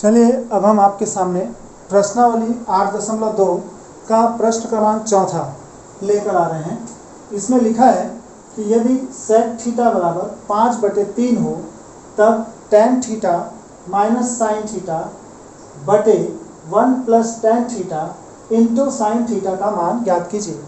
चलिए अब हम आपके सामने प्रश्नावली 8.2 का प्रश्न क्रमांक 4 लेकर आ रहे हैं। इसमें लिखा है कि यदि sec थीटा बराबर 5/3 हो तब tan theta minus sine theta बटे 1 plus tan theta into sine theta का मान ज्ञात कीजिए।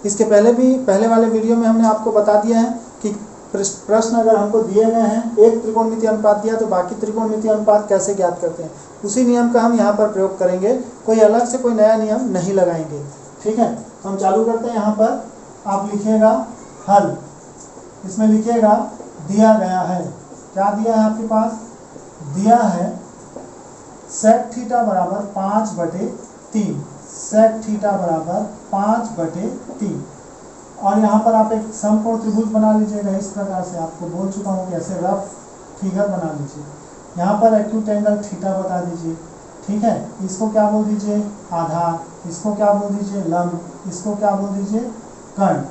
इसके पहले वाले वीडियो में हमने आपको बता दिया है कि प्रश्न अगर हमको दिए गए हैं, एक त्रिकोणमितीय अनुपात दिया तो बाकी त्रिकोणमितीय अनुपात कैसे ज्ञात करते हैं, उसी नियम का हम यहाँ पर प्रयोग करेंगे। कोई अलग से कोई नया नियम नहीं लगाएंगे। ठीक है, तो हम चालू करते हैं। यहाँ पर आप लिखिएगा हल। इसमें लिखिएगा दिया गया है, क्या दिया है आपके पास, दिया है sec थीटा बराबर 5/3, sec थीटा बराबर 5/3। और यहाँ पर आप एक समकोण त्रिभुज बना लीजिएगा। इस प्रकार से आपको बोल चुका हूँ कि ऐसे रफ फिगर बना लीजिए। यहाँ पर एक्यूट एंगल थीटा बता दीजिए। ठीक है, इसको क्या बोल दीजिए, आधार। इसको क्या बोल दीजिए, लंब। इसको क्या बोल दीजिए, कर्ण।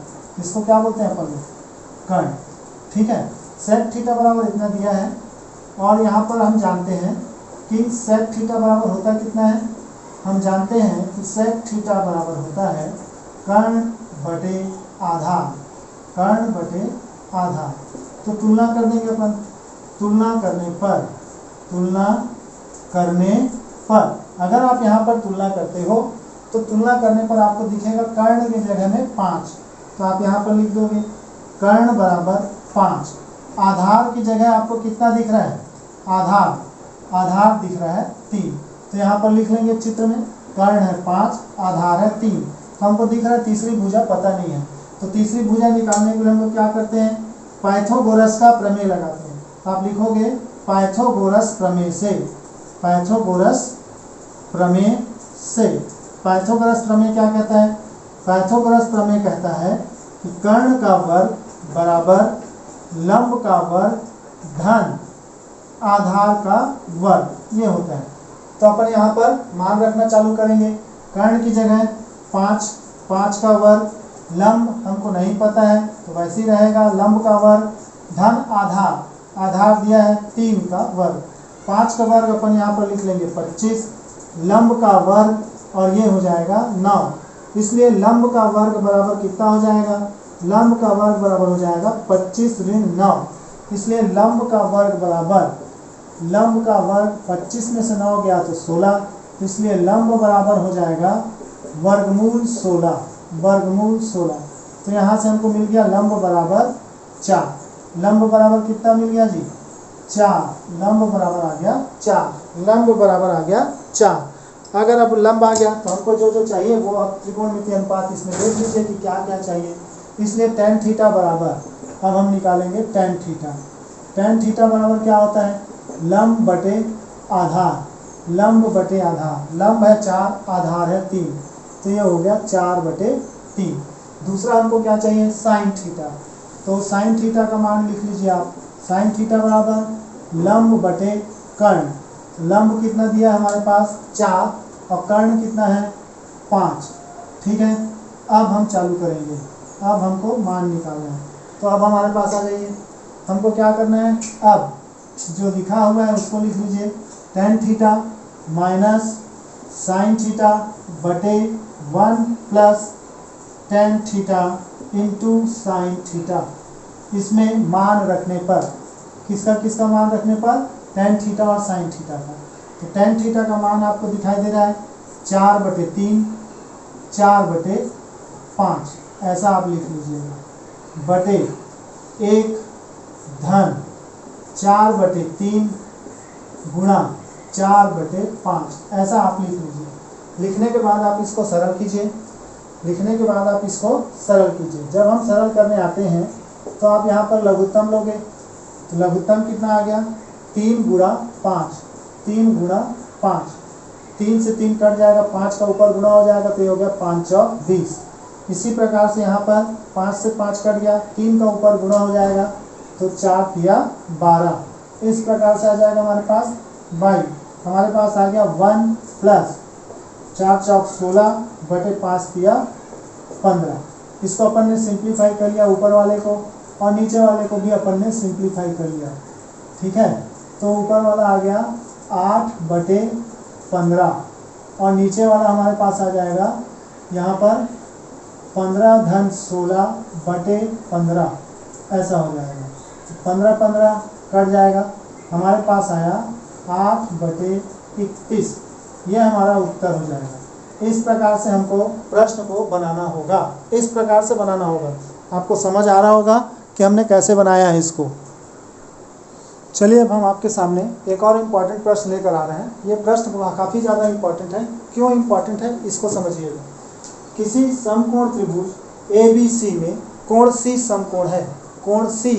इसको क्या बोलते हैं अपन, कर्ण। ठीक है, sec थीटा बराबर इतना दिया है। और यहाँ पर हम जानते हैं कि sec थीटा बराबर होता कितना है, हम जानते हैं कि sec थीटा बराबर होता है कर्ण बटे आधार, कर्ण बटे आधार। तो तुलना कर देंगे अपन। तुलना करने पर अगर आप यहाँ पर तुलना करते हो तो तुलना करने पर आपको दिखेगा कर्ण की जगह में 5, तो आप यहाँ पर लिख दोगे कर्ण बराबर 5। आधार की जगह आपको कितना दिख रहा है, आधार दिख रहा है 3, तो यहाँ पर लिख लेंगे चित्र में, कर्ण है 5, आधार है 3। तो हमको दिख रहा है तीसरी भुजा पता नहीं है, तो तीसरी भुजा निकालने के लिए हम लोग क्या करते हैं, पाइथागोरस का प्रमेय लगाते हैं। तो आप लिखोगे पाइथागोरस प्रमेय से, पाइथागोरस प्रमेय क्या कहता है, पाइथागोरस प्रमेय कहता है कि कर्ण का वर्ग बराबर लंब का वर्ग धन आधार का वर्ग, ये होता है। तो अपन यहाँ पर मान रखना चालू करेंगे। कर्ण की जगह 5 का वर्ग, लंब हमको नहीं पता है तो वैसे ही रहेगा लंब का वर्ग धन आधार दिया है 3 का वर्ग। 5 का वर्ग अपन यहाँ पर लिख लेंगे 25, लंब का वर्ग और ये हो जाएगा 9। इसलिए लंब का वर्ग बराबर कितना हो जाएगा, लंब का वर्ग बराबर हो जाएगा 25 ऋण 9। इसलिए लंब का वर्ग बराबर, लंब का वर्ग 25 में से 9 गया तो 16, इसलिए लंब बराबर हो जाएगा वर्गमूल 16। तो यहाँ से हमको मिल गया लंब बराबर 4। लंब बराबर कितना मिल गया जी, 4। लंब बराबर आ गया 4, लंब बराबर आ गया 4। अगर अब लंब आ गया तो हमको जो चाहिए वो अब त्रिकोणमितीय अनुपात इसमें देख लीजिए कि क्या क्या चाहिए। इसलिए tan थीटा बराबर अब हम निकालेंगे tan थीटा। tan थीटा बराबर क्या होता है, लंब बटे आधार, लंब बटे आधार। लंब है 4, आधार है 3, तो ये हो गया 4/3। दूसरा हमको क्या चाहिए, साइन थीटा। तो साइन थीटा का मान लिख लीजिए आप। साइन थीटा बराबर लंब बटे कर्ण। लंब कितना दिया है हमारे पास 4 और कर्ण कितना है 5। ठीक है, अब हम चालू करेंगे। अब हमको मान निकालना है, तो अब हमारे पास आ जाइए। हमको क्या करना है, अब जो लिखा हुआ है उसको लिख लीजिए, tan theta minus sine theta बटे 1 plus tan theta into sine theta. इसमें मान रखने पर, किसका मान रखने पर, tan थीटा और साइन थीटा का। तो tan थीटा का मान आपको दिखाई दे रहा है 4/3, 4/5, ऐसा आप लिख लीजिएगा, बटे 1 धन 4/3 गुणा 4/5, ऐसा आप लिख लीजिए। लिखने के बाद आप इसको सरल कीजिए। जब हम सरल करने आते हैं तो आप यहाँ पर लघुत्तम लोगे, तो लघुत्तम कितना आ गया, 3 गुणा 5, 3 गुणा 5, 3 से 3 कट जाएगा, 5 का ऊपर गुणा हो जाएगा तो ये हो गया 5 और 20। इसी प्रकार से यहाँ पर 5 से 5 कट गया, 3 का ऊपर गुणा हो जाएगा तो 4 या 12। इस प्रकार से आ जाएगा हमारे पास 22। हमारे पास आ गया 1 प्लस 4 चौक 16 बटे 5 या 15। इसको अपन ने सिंप्लीफाई कर लिया, ऊपर वाले को और नीचे वाले को भी अपन ने सिंप्लीफाई कर लिया। ठीक है, तो ऊपर वाला आ गया 8/15 और नीचे वाला हमारे पास आ जाएगा यहाँ पर 15-16/15 ऐसा हो जाएगा। 15-15 कट जाएगा, हमारे पास आया 8/31। यह हमारा उत्तर हो जाएगा। इस प्रकार से हमको प्रश्न को बनाना होगा, इस प्रकार से बनाना होगा। आपको समझ आ रहा होगा कि हमने कैसे बनाया है इसको। चलिए अब हम आपके सामने एक और इम्पॉर्टेंट प्रश्न लेकर आ रहे हैं। ये प्रश्न काफ़ी ज़्यादा इम्पॉर्टेंट है। क्यों इम्पॉर्टेंट है इसको समझिएगा। किसी समकोण त्रिभुज ABC में कोण C समकोण है, कोण C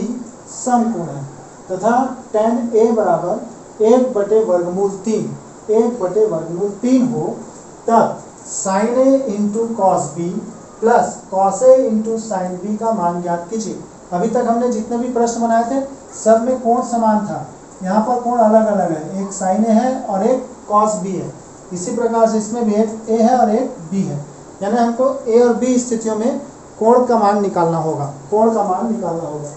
समकोण है तथा tan A बराबर 1/√3 1/√3 हो, तब sin A into cos B plus cos A into sin B का मान ज्ञात कीजिए। अभी तक हमने जितने भी प्रश्न बनाए थे सब में कोण समान था, यहाँ पर कोण अलग अलग है, एक sin A है और एक cos B है। इसी प्रकार से इसमें भी एक A है और एक B है, यानी हमको A और B स्थितियों में कोण का मान निकालना होगा, कोण का मान निकालना होगा।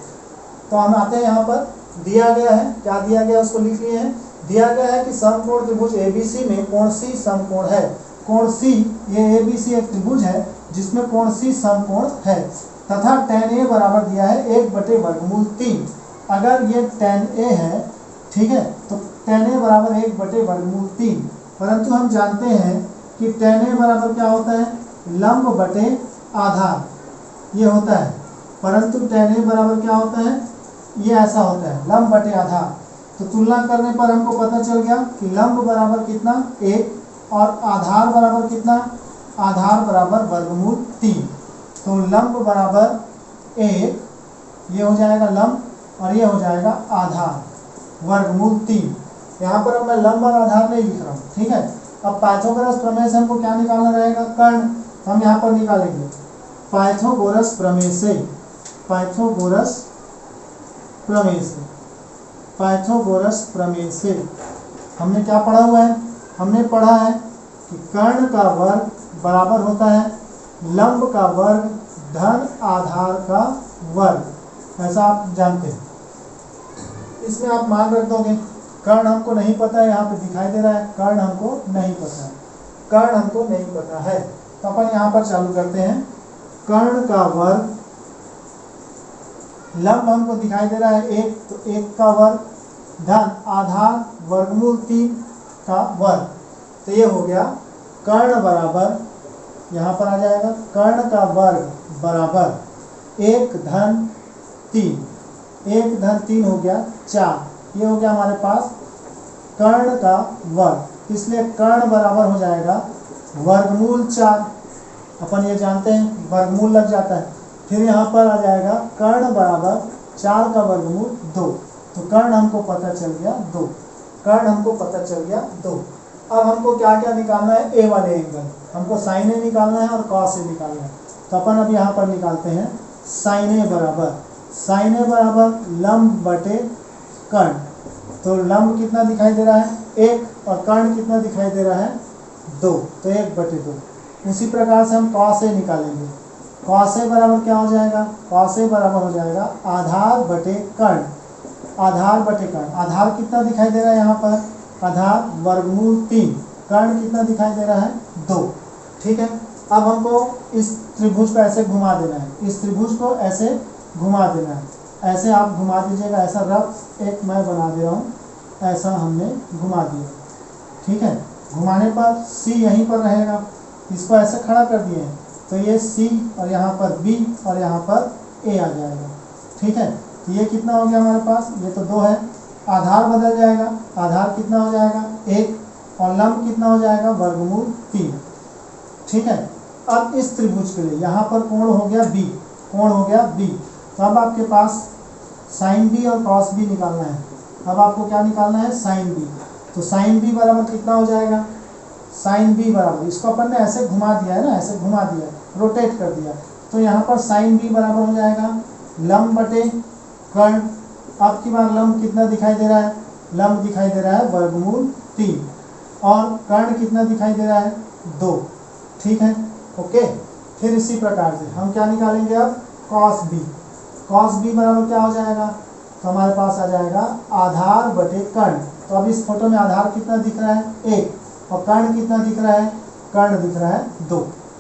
तो हम आते हैं यहाँ पर, दिया गया है, क्या दिया गया उसको लिख लिए हैं। दिया गया है कि समकोण त्रिभुज ABC में कोण C समकोण है। कोण C, ये ABC एक त्रिभुज है जिसमें कोण C समकोण है तथा tan A बराबर दिया है 1/√3। अगर ये tan A है, ठीक है, तो tan A बराबर 1/√3। परंतु हम जानते हैं कि tan A बराबर क्या होता है, लंब बटे आधार, ये होता है। परंतु tan A बराबर क्या होता है, ये ऐसा होता है, लंब बटे आधार। तो तुलना करने पर हमको पता चल गया कि लंब बराबर कितना 1 और आधार बराबर कितना, आधार बराबर √3। तो लंब बराबर 1, ये हो जाएगा लंब और ये हो जाएगा आधार √3। यहाँ पर अब मैं लंब और आधार नहीं लिख रहा हूँ, ठीक है। अब पाइथागोरस प्रमेय से हमको क्या निकालना रहेगा, कर्ण। हम यहाँ पर निकालेंगे पाइथागोरस प्रमेय से, पाइथागोरस प्रमेय से, पाइथागोरस प्रमेय से हमने क्या पढ़ा हुआ है, हमने पढ़ा है कि कर्ण का वर्ग बराबर होता है लंब का वर्ग धन आधार का वर्ग, ऐसा आप जानते हैं। इसमें आप मान रख दोगे, कर्ण हमको नहीं पता है, यहाँ पे दिखाई दे रहा है कर्ण हमको नहीं पता है, कर्ण हमको नहीं पता है। तो अपन यहाँ पर चालू करते हैं, कर्ण का वर्ग, लंब हमको दिखाई दे रहा है 1, तो 1 का वर्ग धन आधार √3 का वर्ग। तो ये हो गया कर्ण बराबर, यहाँ पर आ जाएगा कर्ण का वर्ग बराबर 1 धन 3, 1 धन 3 हो गया 4, ये हो गया हमारे पास कर्ण का वर्ग। इसलिए कर्ण बराबर हो जाएगा √4। अपन ये जानते हैं वर्गमूल लग जाता है। फिर यहाँ पर आ जाएगा कर्ण बराबर 4 का वर्गमूल 2। तो कर्ण हमको पता चल गया 2, कर्ण हमको पता चल गया 2। अब हमको क्या क्या निकालना है, ए वाले एंगल, हमको sin A निकालना है और cos A निकालना है। तो अपन अब यहाँ पर निकालते हैं sin A बराबर लंब बटे कर्ण। तो लंब कितना दिखाई दे रहा है 1 और कर्ण कितना दिखाई दे रहा है 2, तो 1/2। उसी प्रकार से हम cos A निकालेंगे। cos A बराबर क्या हो जाएगा, cos A बराबर हो जाएगा आधार बटे कर्ण, आधार बटे कर्ण। आधार कितना दिखाई दे रहा है यहाँ पर, आधार √3, कर्ण कितना दिखाई दे रहा है 2, ठीक है। अब हमको इस त्रिभुज को ऐसे घुमा देना है, इस त्रिभुज को ऐसे घुमा देना है, ऐसे आप घुमा दीजिएगा। ऐसा रफ एक मैं बना दे रहा हूँ, ऐसा हमने घुमा दिया, ठीक है। घुमाने पर C यहीं पर रहेगा, इसको ऐसे खड़ा कर दिए हैं, तो ये C और यहाँ पर B और यहाँ पर A आ जाएगा, ठीक है। तो ये कितना हो गया हमारे पास, ये तो 2 है, आधार बदल जाएगा, आधार कितना हो जाएगा 1 और लंब कितना हो जाएगा √3, ठीक है। अब इस त्रिभुज के लिए यहाँ पर कोण हो गया B, कोण हो गया B। तो अब आपके पास sin B और cos B निकालना है। अब आपको क्या निकालना है, sin B। तो sin B बराबर कितना हो जाएगा, sin B बराबर, इसको अपन ने ऐसे घुमा दिया है ना, ऐसे घुमा दिया, रोटेट कर दिया, तो यहाँ पर sin B बराबर हो जाएगा लंब बटे कर्ण। अब की बार लंब कितना दिखाई दे रहा है, लंब दिखाई दे रहा है √3 और कर्ण कितना दिखाई दे रहा है 2, ठीक है, ओके। फिर इसी प्रकार से हम क्या निकालेंगे अब, cos B। cos B बराबर क्या हो जाएगा, तो हमारे पास आ जाएगा आधार बटे कर्ण। तो अब इस फोटो में आधार कितना दिख रहा है? 1, और कर्ण कितना दिख रहा है? कर्ण दिख रहा है 2।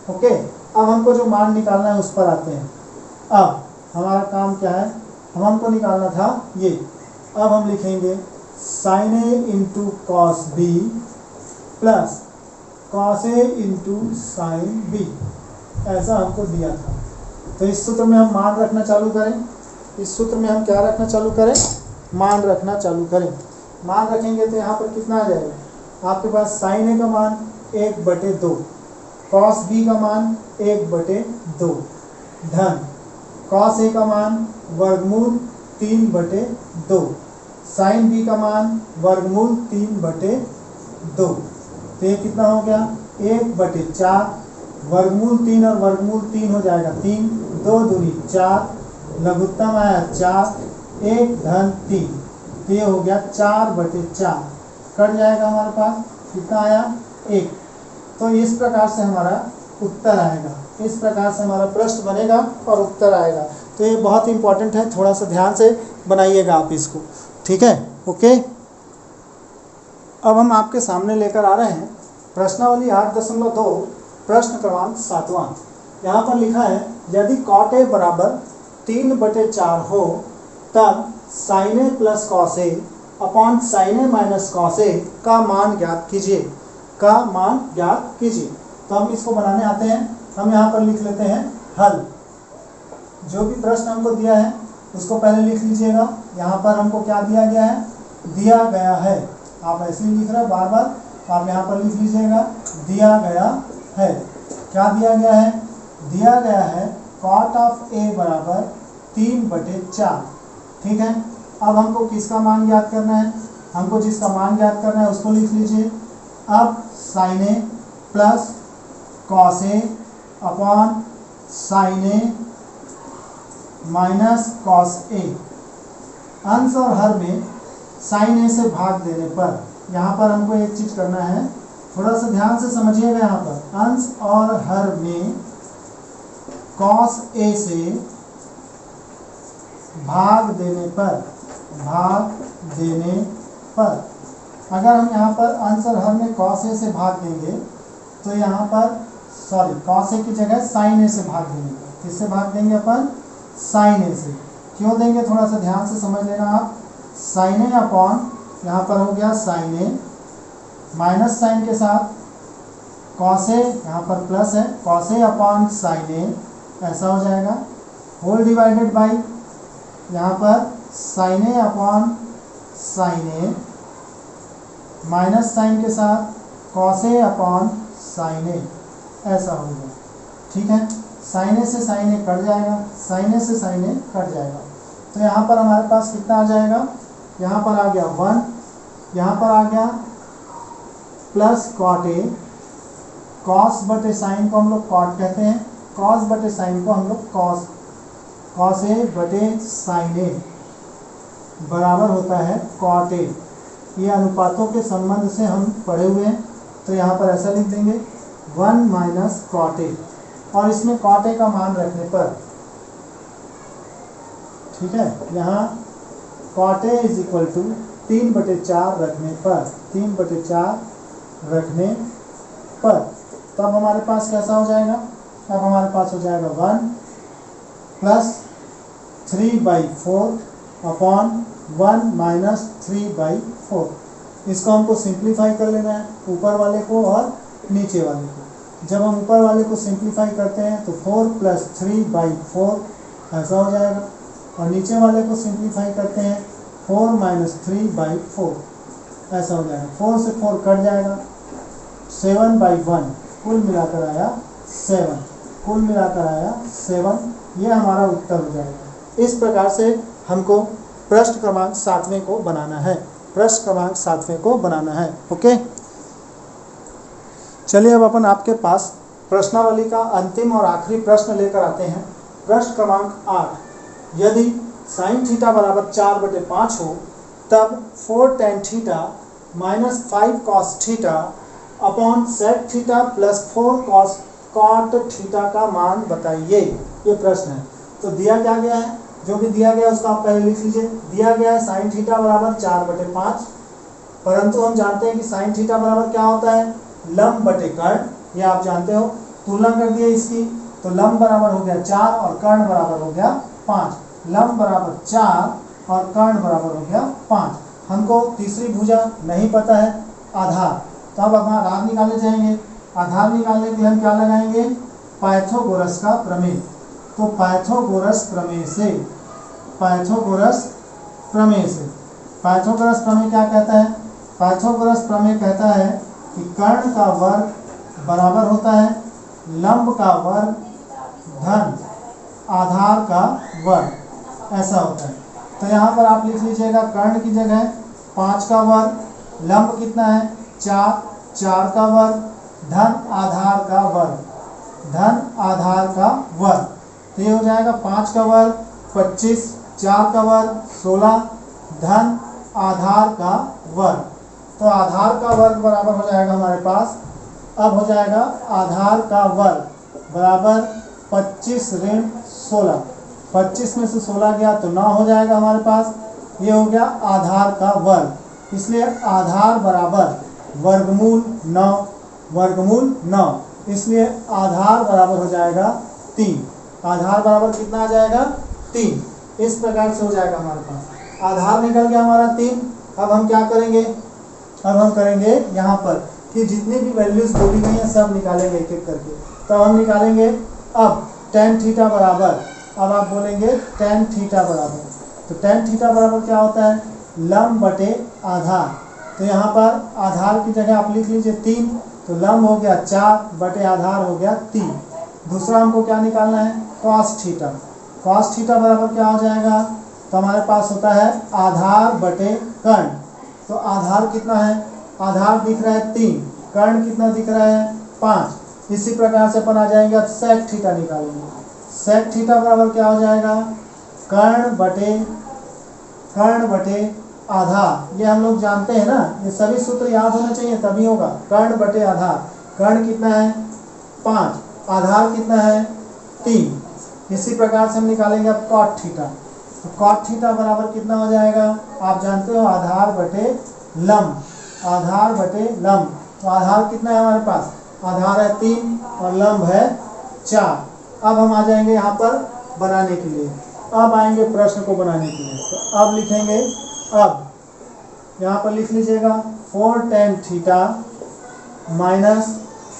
ओके, अब हमको जो मान निकालना है उस पर आते हैं। अब हमारा काम क्या है? हमको निकालना था ये। अब हम लिखेंगे sin A into cos B plus cos A into sine B, ऐसा हमको दिया था। तो इस सूत्र में हम मान रखना चालू करें। इस सूत्र में हम क्या रखना चालू करें? मान रखना चालू करें। मान रखेंगे तो यहाँ पर कितना आ जाएगा? आपके पास साइन ए का मान 1/2, कॉस बी का मान 1/2, धन कॉस ए का मान वर्गमूल 3/2, साइन बी का मान वर्गमूल 3/2। तो ये कितना हो गया? 1/4, वर्गमूल 3 और वर्गमूल 3 हो जाएगा 3, 2 दूनी 4, लघुत्तम आया 4, 1 धन 3, तो ये हो गया 4/4, कट जाएगा हमारे पास, कितना आया? 1। तो इस प्रकार से हमारा उत्तर आएगा, इस प्रकार से हमारा प्रश्न बनेगा और उत्तर आएगा। तो ये बहुत इंपॉर्टेंट है, थोड़ा सा ध्यान से बनाइएगा आप इसको, ठीक है? ओके, अब हम आपके सामने लेकर आ रहे हैं प्रश्नावली 8.2, प्रश्न क्रमांक 7वां। यहाँ पर लिखा है यदि कॉट ए बराबर 3/4 हो तब sign A plus cos A upon sine A minus cos A का मान ज्ञात कीजिए, का मान ज्ञात कीजिए। तो हम इसको बनाने आते हैं। हम यहाँ पर लिख लेते हैं हल। जो भी प्रश्न हमको दिया है उसको पहले लिख लीजिएगा। यहाँ पर हमको क्या दिया गया है? दिया गया है। आप ऐसे ही लिख रहे हैं बार बार, आप यहाँ पर लिख लीजिएगा दिया गया है। क्या दिया गया है? दिया गया है कॉट ऑफ ए बराबर 3/4, ठीक है? अब हमको किसका मान ज्ञात करना है? हमको जिसका मान ज्ञात करना है उसको लिख लीजिए। अब sign A plus cos A upon sine A minus cos A, अंश और हर में साइन ए से भाग देने पर, यहाँ पर हमको एक चीज करना है, थोड़ा सा ध्यान से समझिएगा। यहाँ पर अंश और हर में कॉस ए से भाग देने पर, अगर हम यहाँ पर अंश और हर में कॉस ए से भाग देंगे तो यहाँ पर कॉस ए की जगह साइन ए से भाग देंगे। किससे भाग देंगे अपन? साइन ए से। क्यों देंगे? थोड़ा सा ध्यान से समझ लेना आप। साइन ए अपॉन, यहाँ पर हो गया साइन ए माइनस साइन के साथ कॉस ए, यहाँ पर प्लस है, कॉस ए अपॉन साइन ए, ऐसा हो जाएगा, होल डिवाइडेड बाई यहाँ पर साइन ए अपॉन साइन ए माइनस साइन के साथ कॉस ए अपॉन साइन ए, ऐसा होगा, ठीक है? साइन ए से साइन ए कट जाएगा, साइन ए से साइन ए कट जाएगा। तो यहाँ पर हमारे पास कितना आ जाएगा? यहाँ पर आ गया 1, यहाँ पर आ गया प्लस कॉट ए, कॉस बटे साइन को हम लोग कॉट कहते हैं, कॉस बटे साइन को हम लोग कॉस ए बटे साइन ए बराबर होता है कॉट ए। ये अनुपातों के संबंध से हम पढ़े हुए हैं, तो यहाँ पर ऐसा लिख देंगे 1 माइनस कॉट ए, और इसमें कॉट ए का मान रखने पर, ठीक है, यहाँ cot A is equal to 3/4 रखने पर, 3/4 रखने पर, तब हमारे पास कैसा हो जाएगा? अब हमारे पास हो जाएगा 1 प्लस 3/4 अपॉन 1 माइनस 3/4। इसको हमको सिंप्लीफाई कर लेना है, ऊपर वाले को और नीचे वाले को। जब हम ऊपर वाले को सिंप्लीफाई करते हैं तो 4 प्लस 3/4 ऐसा हो जाएगा, और नीचे वाले को सिंप्लीफाई करते हैं 4 माइनस 3/4 ऐसा हो जाएगा। 4 से 4 कट जाएगा, 7/1, कुल मिलाकर आया 7, कुल मिलाकर आया 7। ये हमारा उत्तर हो जाएगा। इस प्रकार से हमको प्रश्न क्रमांक 7वें को बनाना है, प्रश्न क्रमांक 7वें को बनाना है। ओके, चलिए अब अपन आपके पास प्रश्नावली का अंतिम और आखिरी प्रश्न लेकर आते हैं। प्रश्न क्रमांक 8, यदि साइन थीटा बराबर 4/5 हो तब 4 tan theta minus 5 cos theta upon sec theta plus 4 cot theta का मान बताइए। ये प्रश्न है। तो दिया क्या गया है? जो भी दिया गया उसका आप पहले लिख लीजिए। दिया गया है साइन थीटा बराबर 4/5, परंतु हम जानते हैं कि साइन थीटा बराबर क्या होता है, लंब बटे कर्ण, ये आप जानते हो। तुलना कर दिए इसकी, तो लंब बराबर हो गया 4 और कर्ण बराबर हो गया 5। लंब बराबर 4 और कर्ण बराबर हो गया 5। हमको तीसरी भुजा नहीं पता है, आधार, तो अब हम आधार निकालने जाएंगे। आधार निकालने के लिए हम क्या लगाएंगे, पाइथागोरस का प्रमेय। तो पाइथागोरस प्रमेय से पाइथागोरस प्रमेय क्या कहता है, पाइथागोरस प्रमेय कहता है कि कर्ण का वर्ग बराबर होता है लंब का वर्ग धन आधार का वर्ग, ऐसा होता है। तो यहाँ पर आप लिख लीजिएगा कर्ण की जगह 5 का वर्ग, लंब कितना है 4 का वर्ग धन आधार का वर्ग। तो ये हो जाएगा 5 का वर्ग 25, 4 का वर्ग 16 धन आधार का वर्ग। तो आधार का वर्ग बराबर हो जाएगा हमारे पास, अब हो जाएगा आधार का वर्ग बराबर 25 ऋण 16, 25 में से 16 गया तो 9 हो जाएगा हमारे पास, ये हो गया आधार का वर्ग। इसलिए आधार बराबर वर्गमूल 9, इसलिए आधार बराबर हो जाएगा 3। आधार बराबर कितना आ जाएगा 3। इस प्रकार से हो जाएगा हमारे पास आधार निकल गया हमारा 3। अब हम क्या करेंगे, अब हम करेंगे यहाँ पर कि जितनी भी वैल्यूज बोली गई हैं सब निकालेंगे एक एक करके। तो हम निकालेंगे अब tan थीटा बराबर, अब आप बोलेंगे tan थीटा बराबर, तो tan थीटा बराबर क्या होता है, लंब बटे आधार। तो यहाँ पर आधार की जगह आप लिख लीजिए 3, तो लंब हो गया 4 बटे आधार हो गया 3। दूसरा हमको क्या निकालना है, cos थीटा। cos थीटा बराबर क्या हो जाएगा, तो हमारे पास होता है आधार बटे कर्ण। तो आधार कितना है, आधार दिख रहा है 3, कर्ण कितना दिख रहा है 5। इसी प्रकार से अपन आ जाएंगे, अब sec थीटा निकालेंगे। sec थीटा बराबर क्या हो जाएगा, कर्ण बटे आधार। ये हम लोग जानते हैं ना, ये सभी सूत्र याद होने चाहिए तभी होगा। कर्ण बटे आधार, कर्ण कितना है 5, आधार कितना है 3। इसी प्रकार से हम निकालेंगे अब cot थीटा। तो cot थीटा बराबर कितना हो जाएगा, आप जानते हो आधार बटे लंब, तो आधार कितना है हमारे पास, आधार है 3 और लंब है 4। अब हम आ जाएंगे यहाँ पर बनाने के लिए, अब आएंगे प्रश्न को बनाने के लिए। तो अब लिखेंगे, अब यहाँ पर लिख लीजिएगा 4 tan theta minus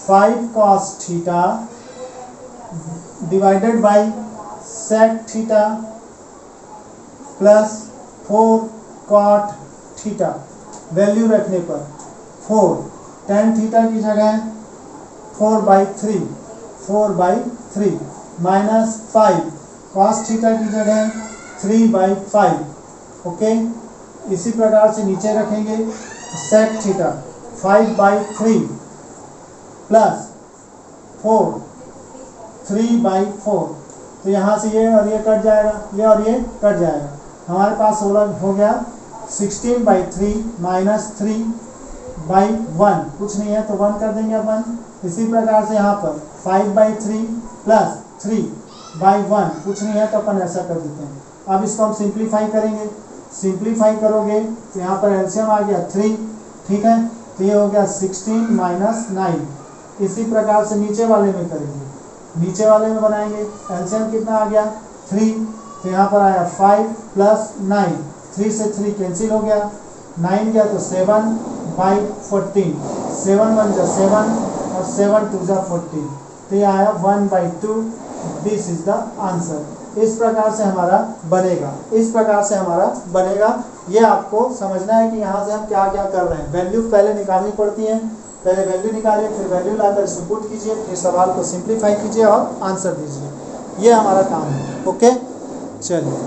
5 cos theta divided by sec theta plus 4 cot theta. Value रखने पर 4 tan थीटा की जगह 4/3 माइनस 5 cos थीटा की जगह 3/5। ओके, इसी प्रकार से नीचे रखेंगे sec थीटा 5/3 प्लस 4 3/4। तो यहाँ से ये और ये कट जाएगा, ये और ये कट जाएगा, हमारे पास 16 हो गया 16/3 माइनस 3/1, कुछ नहीं है तो 1 कर देंगे अपन। इसी प्रकार से यहाँ पर 5/3 प्लस 3/1, कुछ नहीं है तो अपन ऐसा कर देते हैं। अब इसको हम सिंप्लीफाई करेंगे, सिंप्लीफाई करोगे तो यहाँ पर एलसीएम आ गया 3, ठीक है, तो ये हो गया 16 माइनस 9। इसी प्रकार से नीचे वाले में करेंगे, नीचे वाले में बनाएंगे, एलसीएम कितना आ गया 3, तो यहाँ पर आया 5 प्लस 9, 3 से 3 कैंसिल हो गया, 9 गया तो 7/14, 7 1 जा 7 और 7 2 जा 14, तो ये आया 1/2। This is the answer. इस प्रकार से हमारा बनेगा, ये आपको समझना है कि यहाँ से हम क्या क्या कर रहे हैं। वैल्यू पहले निकालनी पड़ती है, पहले वैल्यू निकालिए, फिर वैल्यू लाकर इसको पुट कीजिए, फिर सवाल को सिंप्लीफाई कीजिए और आंसर दीजिए, ये हमारा काम है। ओके, चलिए।